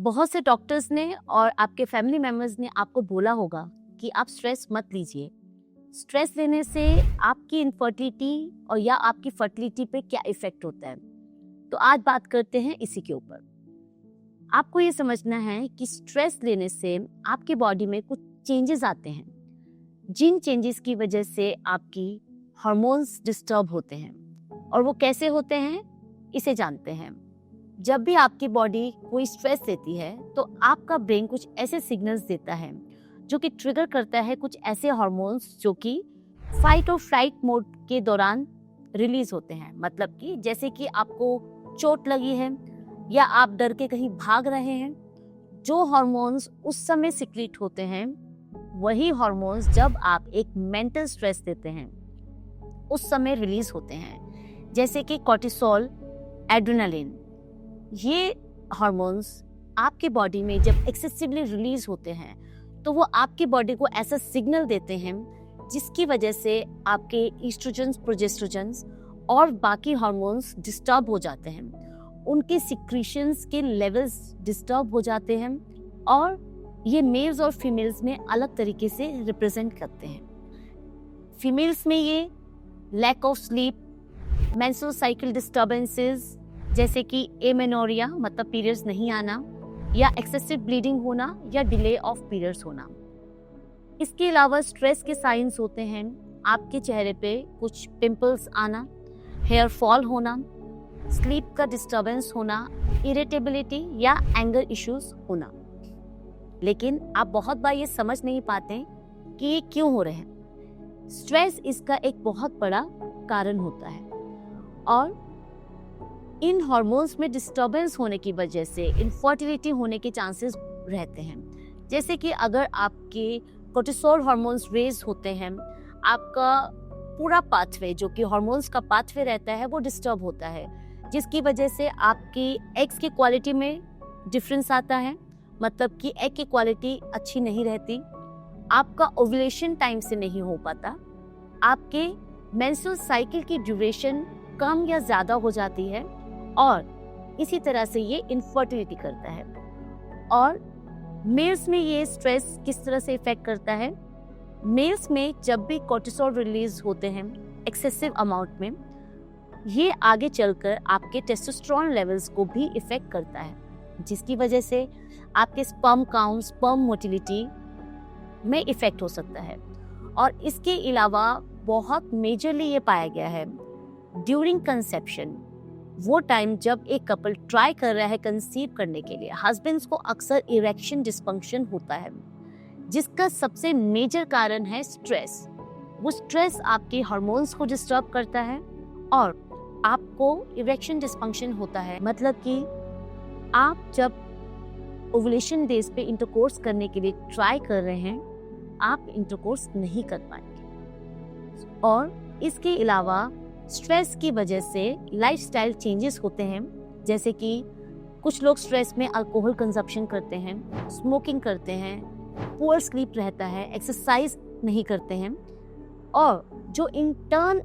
बहुत से डॉक्टर्स ने और आपके फैमिली मेंबर्स ने आपको बोला होगा कि आप स्ट्रेस मत लीजिए। स्ट्रेस लेने से आपकी इनफर्टिलिटी और या आपकी फर्टिलिटी पे क्या इफेक्ट होता है। तो आज बात करते हैं इसी के ऊपर। आपको ये समझना है कि स्ट्रेस लेने से आपकी बॉडी में कुछ चेंजेस आते हैं, जिन चेंजेस की वजह से आपकी हार्मोन्स डिस्टर्ब होते हैं। और वो कैसे होते हैं इसे जानते हैं। जब भी आपकी बॉडी कोई स्ट्रेस लेती है तो आपका ब्रेन कुछ ऐसे सिग्नल्स देता है जो कि ट्रिगर करता है कुछ ऐसे हार्मोन्स जो कि फाइट और फ्लाइट मोड के दौरान रिलीज होते हैं। मतलब कि जैसे कि आपको चोट लगी है या आप डर के कहीं भाग रहे हैं, जो हार्मोन्स उस समय सिक्रीट होते हैं वही हार्मोन्स जब आप एक मेंटल स्ट्रेस देते हैं उस समय रिलीज होते हैं, जैसे कि कॉर्टिसोल, एड्रेनालिन। ये हार्मोन्स आपके बॉडी में जब एक्सेसिवली रिलीज होते हैं तो वो आपकी बॉडी को ऐसा सिग्नल देते हैं जिसकी वजह से आपके ईस्ट्रोजन्स, प्रोजेस्ट्रोजन्स और बाकी हार्मोन्स डिस्टर्ब हो जाते हैं। उनके सिक्रीशंस के लेवल्स डिस्टर्ब हो जाते हैं और ये मेल्स और फीमेल्स में अलग तरीके से रिप्रेजेंट करते हैं। फीमेल्स में ये lack of sleep, menstrual cycle disturbances जैसे कि एमेनोरिया मतलब पीरियड्स नहीं आना या एक्सेसिव ब्लीडिंग होना या डिले ऑफ पीरियड्स होना। इसके अलावा स्ट्रेस के साइंस होते हैं आपके चेहरे पे कुछ पिंपल्स आना, हेयर फॉल होना, स्लीप का डिस्टर्बेंस होना, इरिटेबिलिटी या एंगर इश्यूज होना। लेकिन आप बहुत बार ये समझ नहीं पाते कि ये क्यों हो रहे हैं। स्ट्रेस इसका एक बहुत बड़ा कारण होता है और इन हार्मोन्स में डिस्टर्बेंस होने की वजह से इनफर्टिलिटी होने के चांसेस रहते हैं। जैसे कि अगर आपके कोर्टिसोल हार्मोन्स रेज होते हैं, आपका पूरा पाथवे जो कि हार्मोन्स का पाथवे रहता है वो डिस्टर्ब होता है, जिसकी वजह से आपकी एग्स की क्वालिटी में डिफरेंस आता है। मतलब कि एग की क्वालिटी अच्छी नहीं रहती, आपका ओव्यूलेशन टाइम से नहीं हो पाता, आपके मेंस्ट्रुअल साइकिल की ड्यूरेशन कम या ज़्यादा हो जाती है और इसी तरह से ये इनफर्टिलिटी करता है। और मेल्स में ये स्ट्रेस किस तरह से इफेक्ट करता है। मेल्स में जब भी कोर्टिसोल रिलीज होते हैं एक्सेसिव अमाउंट में, ये आगे चलकर आपके टेस्टोस्टेरोन लेवल्स को भी इफेक्ट करता है, जिसकी वजह से आपके स्पर्म काउंट, स्पर्म मोटिलिटी में इफेक्ट हो सकता है। और इसके अलावा बहुत मेजरली ये पाया गया है ड्यूरिंग कंसेप्शन, वो टाइम जब एक कपल ट्राई कर रहा है कंसीव करने के लिए, हस्बैंड्स को अक्सर इरेक्शन डिस्फंक्शन होता है, जिसका सबसे मेजर कारण है स्ट्रेस। वो स्ट्रेस आपके हार्मोन्स को डिस्टर्ब करता है और आपको इरेक्शन डिस्फंक्शन होता है। मतलब कि आप जब ओवुलेशन डेज पे इंटरकोर्स करने के लिए ट्राई कर रहे हैं, आप इंटरकोर्स नहीं कर पाएंगे। और इसके अलावा स्ट्रेस की वजह से लाइफस्टाइल चेंजेस होते हैं, जैसे कि कुछ लोग स्ट्रेस में अल्कोहल कंजप्शन करते हैं, स्मोकिंग करते हैं, पुअर स्लीप रहता है, एक्सरसाइज नहीं करते हैं, और जो इन टर्न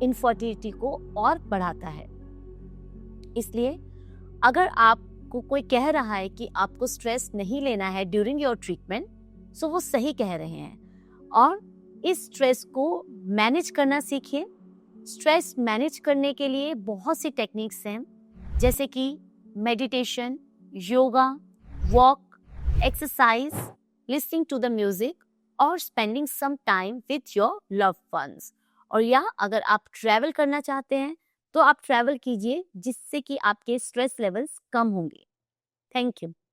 इनफर्टिलिटी को और बढ़ाता है। इसलिए अगर आपको कोई कह रहा है कि आपको स्ट्रेस नहीं लेना है ड्यूरिंग योर ट्रीटमेंट, सो वो सही कह रहे हैं। और इस स्ट्रेस को मैनेज करना सीखिए। स्ट्रेस मैनेज करने के लिए बहुत सी टेक्निक्स हैं, जैसे कि meditation, yoga, walk, exercise, listening to the music और spending some time with your loved ones. और या अगर आप ट्रैवल करना चाहते हैं तो आप ट्रैवल कीजिए, जिससे कि आपके स्ट्रेस लेवल्स कम होंगे। Thank you.